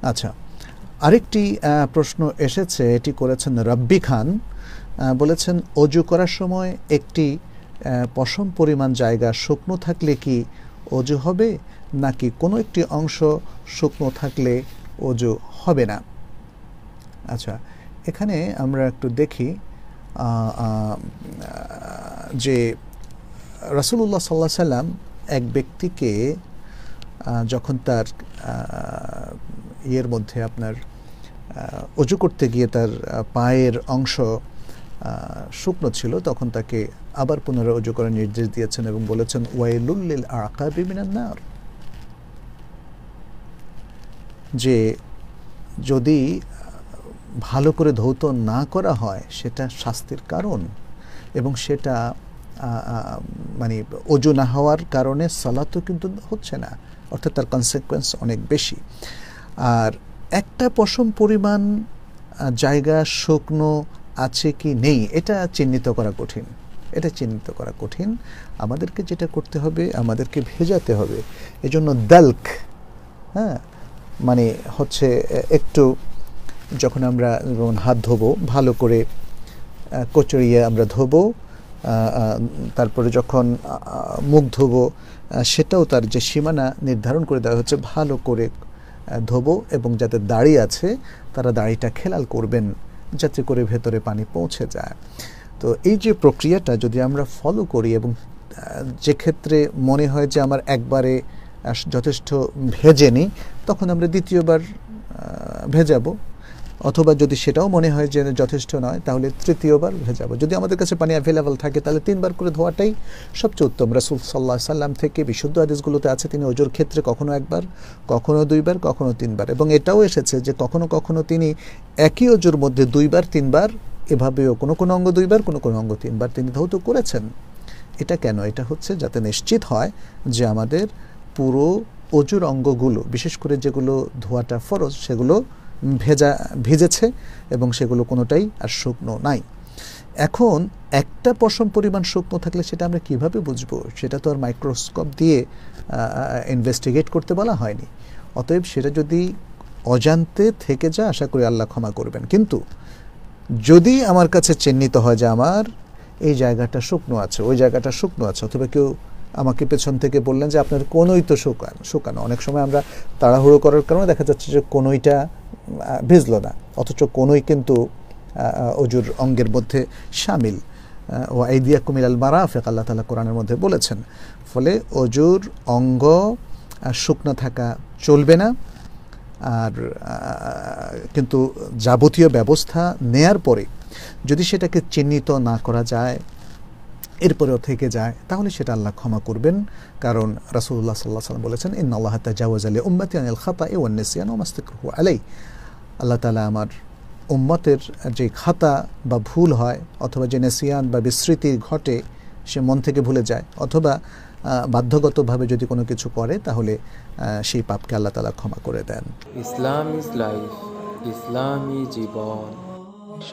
আচ্ছা, আরেকটি প্রশ্ন এসেছে, এটি করেছেন রব্বি খান। বলেছেন অজু করার সময় একটি পশম পরিমাণ জায়গা শুকনো থাকলে কি অজু হবে, নাকি কোনো একটি অংশ শুকনো থাকলে অজু হবে না? আচ্ছা, এখানে আমরা একটু দেখি যে রাসূলুল্লাহ সাল্লাল্লাহু আলাইহি সাল্লাম এক ব্যক্তিকে যখন তার ইয়ের মধ্যে আপনার অজু করতে গিয়ে তার পায়ের অংশ শুকনো ছিল, তখন তাকে আবার পুনরায় অজু করার নির্দেশ দিয়েছেন এবং বলেছেন ওয়াইলুল লিল আকাবি মিনান নার, যে যদি ভালো করে ধৌত না করা হয় সেটা শাস্তির কারণ, এবং সেটা মানে অজু না হওয়ার কারণে সালাতও কিন্তু হচ্ছে না, অর্থাৎ তার কনসিকুয়েন্স অনেক বেশি। আর একটা পশম পরিমাণ জায়গা শুকনো আছে কি নেই এটা চিহ্নিত করা কঠিন, এটা চিহ্নিত করা কঠিন। আমাদেরকে যেটা করতে হবে, আমাদেরকে ভেজাতে হবে। এজন্য দালক, হ্যাঁ, মানে হচ্ছে একটু যখন আমরা হাত ধোবো ভালো করে কচড়িয়ে আমরা ধোবো, তারপরে যখন মুখ ধোবো সেটাও তার যে সীমানা নির্ধারণ করে দেওয়া হচ্ছে, ভালো করে ধোবো, এবং যাতে দাড়ি আছে তারা দাড়িটা খেলাল করবেন যাতে করে ভেতরে পানি পৌঁছে যায়। তো এই যে প্রক্রিয়াটা যদি আমরা ফলো করি, এবং যে ক্ষেত্রে মনে হয় যে আমার একবারে যথেষ্ট ভেজেনি, তখন আমরা দ্বিতীয়বার ভেজাবো, অথবা যদি সেটাও মনে হয় যে যথেষ্ট নয় তাহলে তৃতীয়বার ভেজাবো। যদি আমাদের কাছে পানি অ্যাভেলেবল থাকে তাহলে 3 বার করে ধোয়াটাই সবচেয়ে উত্তম। রাসূল সাল্লাল্লাহু আলাইহি সাল্লাম থেকে বিশুদ্ধ হাদিসগুলোতে আছে তিনি ওজুর ক্ষেত্রে কখনো 1 বার, কখনো 2 বার, কখনো 3 বার, এবং এটাও এসেছে যে কখনো কখনো তিনি একই ওজুর মধ্যে 2 বার 3 বার এভাবেও কোনো কোনো অঙ্গ 2 বার, কোনো কোনো অঙ্গ 3 বার তিনি ধৌত করেছেন। এটা কেন? এটা হচ্ছে যাতে নিশ্চিত হয় যে আমাদের পুরো অজুর অঙ্গগুলো, বিশেষ করে যেগুলো ধোয়াটা ফরজ, সেগুলো ভিজেছে এবং সেগুলো কোনোটাই আর শুকনো নাই। এখন একটা পশম পরিমাণ শুকনো থাকলে সেটা আমরা কিভাবে বুঝবো? সেটা তো আর মাইক্রোস্কোপ দিয়ে ইনভেস্টিগেট করতে বলা হয়নি। অতএব সেটা যদি অজান্তে থেকে যায়, আশা করি আল্লাহ ক্ষমা করবেন। কিন্তু যদি আমার কাছে চিহ্নিত হয় যে আমার এই জায়গাটা শুকনো আছে, ওই জায়গাটা শুকনো আছে, অথবা কেউ আমাকে পেছন থেকে বললেন যে আপনার কোনোই তো শুকানো, অনেক সময় আমরা তাড়াহুড়ো করার কারণে দেখা যাচ্ছে যে কোনোইটা ভিজলো না, অথচ কোনোই কিন্তু অজুর অঙ্গের মধ্যে শামিল। ও আইদিয়াকুম ইলাল মারাফিক আল্লাহ তাআলা কোরআনের মধ্যে বলেছেন। ফলে অজুর অঙ্গ শুকনো থাকা চলবে না। আর কিন্তু যাবতীয় ব্যবস্থা নেয়ার পরে যদি সেটাকে চিহ্নিত না করা যায়, এরপরেও থেকে যায়, তাহলে সেটা আল্লাহ ক্ষমা করবেন। কারণ রাসূলুল্লাহ সাল্লাল্লাহু আলাইহি ওয়াসাল্লাম বলেছেন ইন্নাল্লাহা তাজাওয়াজা লি উম্মতি আনিল খাতা'i ওয়ান নিসয়ান ওয়া মাস্তাকরাহু আলাইহি। আল্লাহ তাআলা আমার উম্মতের যে খাতা বা ভুল হয়, অথবা যে নিসয়ান বা বিস্মৃতি ঘটে, সে মন থেকে ভুলে যায়, অথবা বাধ্যগতভাবে যদি কোনো কিছু করে, তাহলে সেই পাপকে আল্লাহ তাআলা ক্ষমা করে দেন। ইসলাম ইজ লাইফ, ইসলামী জীবন।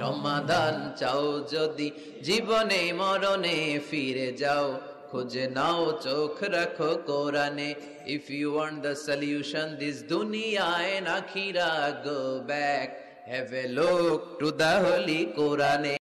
সমাধান চাও যদি জীবনে মরণে ফিরে যাও, খুঁজে নাও চোখ রাখো কোরআনে। If you want the solution this দুনিয়া এন্ড আখিরা, go back, have a look to the holy কোরআনে।